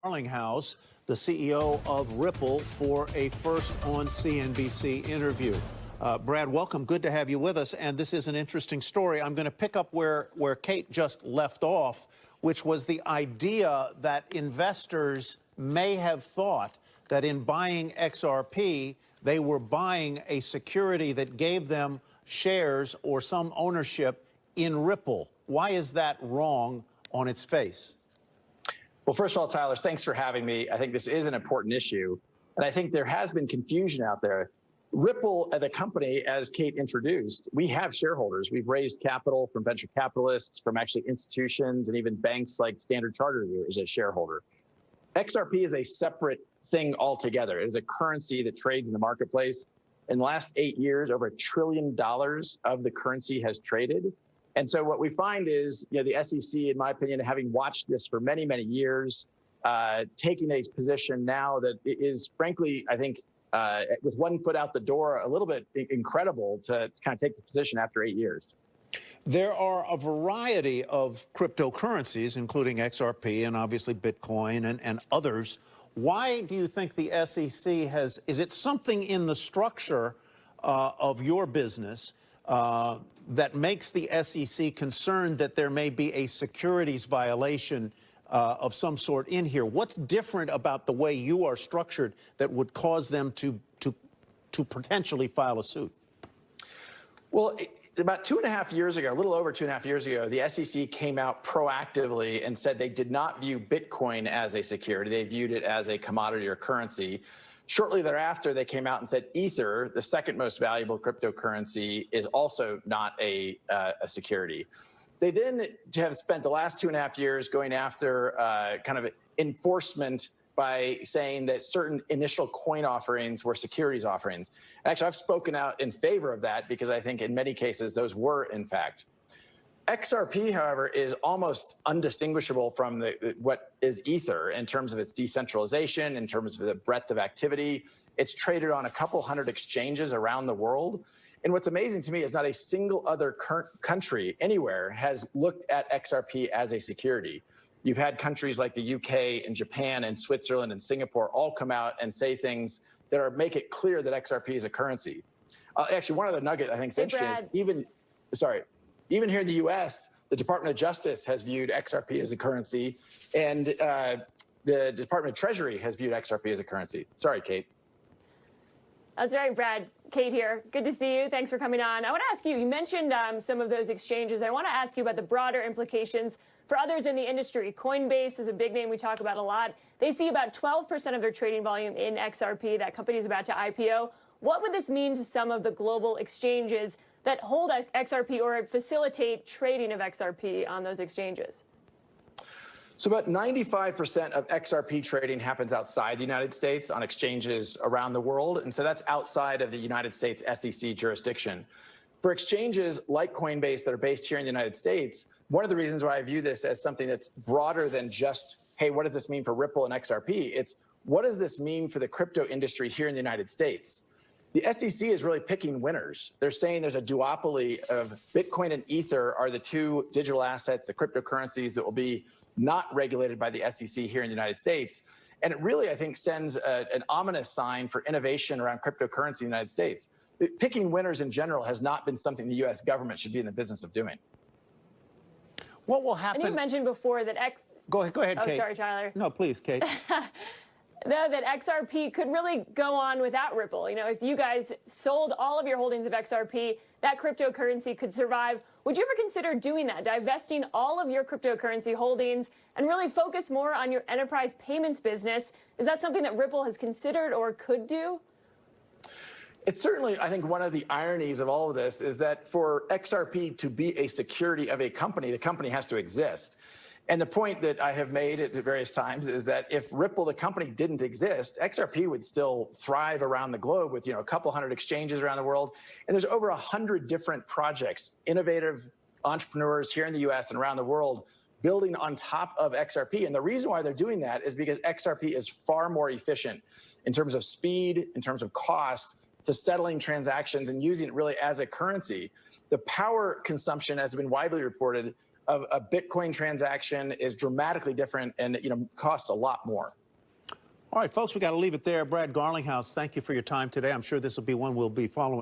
Darlinghouse, the CEO of Ripple, for a first on CNBC interview. Brad, welcome. Good to have you with us. And this is an interesting story. I'm going to pick up where Kate just left off, which was the idea that investors may have thought that in buying XRP, they were buying a security that gave them shares or some ownership in Ripple. Why is that wrong on its face? Well, first of all, Tyler, thanks for having me. I think this is an important issue. And I think there has been confusion out there. Ripple, the company, as Kate introduced, we have shareholders. We've raised capital from venture capitalists, from actually institutions, and even banks like Standard Chartered is a shareholder. XRP is a separate thing altogether. It is a currency that trades in the marketplace. In the last 8 years, over $1 trillion of the currency has traded. And so what we find is, the SEC, in my opinion, having watched this for many, many years, taking a position now that is, frankly, I think, with one foot out the door, a little bit incredible to kind of take the position after 8 years. There are a variety of cryptocurrencies, including XRP and obviously Bitcoin and others. Why do you think the SEC is it something in the structure of your business that makes the SEC concerned that there may be a securities violation of some sort in here? What's different about the way you are structured that would cause them to potentially file a suit? Well, about 2.5 years ago, a little over 2.5 years ago, the SEC came out proactively and said they did not view Bitcoin as a security. They viewed it as a commodity or currency. Shortly thereafter, they came out and said Ether, the second most valuable cryptocurrency, is also not a security. They then have spent the last 2.5 years going after kind of enforcement by saying that certain initial coin offerings were securities offerings. Actually, I've spoken out in favor of that because I think in many cases those were, in fact. XRP, however, is almost undistinguishable from what is Ether in terms of its decentralization, in terms of the breadth of activity. It's traded on a couple hundred exchanges around the world. And what's amazing to me is not a single other country anywhere has looked at XRP as a security. You've had countries like the UK and Japan and Switzerland and Singapore all come out and say things that make it clear that XRP is a currency. Actually, one other nugget I think is interesting is even here in the U.S., the Department of Justice has viewed XRP as a currency, and the Department of Treasury has viewed XRP as a currency. Sorry, Kate. That's right, Brad. Kate here. Good to see you. Thanks for coming on. I want to ask you, you mentioned some of those exchanges. I want to ask you about the broader implications for others in the industry. Coinbase is a big name we talk about a lot. They see about 12% of their trading volume in XRP. That company is about to IPO. What would this mean to some of the global exchanges that hold XRP or facilitate trading of XRP on those exchanges? So about 95% of XRP trading happens outside the United States on exchanges around the world. And so that's outside of the United States SEC jurisdiction. For exchanges like Coinbase that are based here in the United States, one of the reasons why I view this as something that's broader than just, hey, what does this mean for Ripple and XRP? It's what does this mean for the crypto industry here in the United States? The SEC is really picking winners. They're saying there's a duopoly of Bitcoin and Ether are the two digital assets, the cryptocurrencies that will be not regulated by the SEC here in the United States. And it really, I think, sends an ominous sign for innovation around cryptocurrency in the United States. Picking winners in general has not been something the U.S. government should be in the business of doing. What will happen? And you mentioned before that Go ahead, Kate. Oh, sorry, Tyler. No, please, Kate. That XRP could really go on without Ripple. If you guys sold all of your holdings of XRP, that cryptocurrency could survive. Would you ever consider doing that, divesting all of your cryptocurrency holdings and really focus more on your enterprise payments business? Is that something that Ripple has considered or could do? It's certainly, I think, one of the ironies of all of this is that for XRP to be a security of a company, the company has to exist. And the point that I have made at various times is that if Ripple, the company, didn't exist, XRP would still thrive around the globe with, a couple hundred exchanges around the world. And there's over 100 different projects, innovative entrepreneurs here in the US and around the world building on top of XRP. And the reason why they're doing that is because XRP is far more efficient in terms of speed, in terms of cost, to settling transactions and using it really as a currency. The power consumption has been widely reported a Bitcoin transaction is dramatically different and costs a lot more. All right, folks, we got to leave it there. Brad Garlinghouse, thank you for your time today. I'm sure this will be one we'll be following.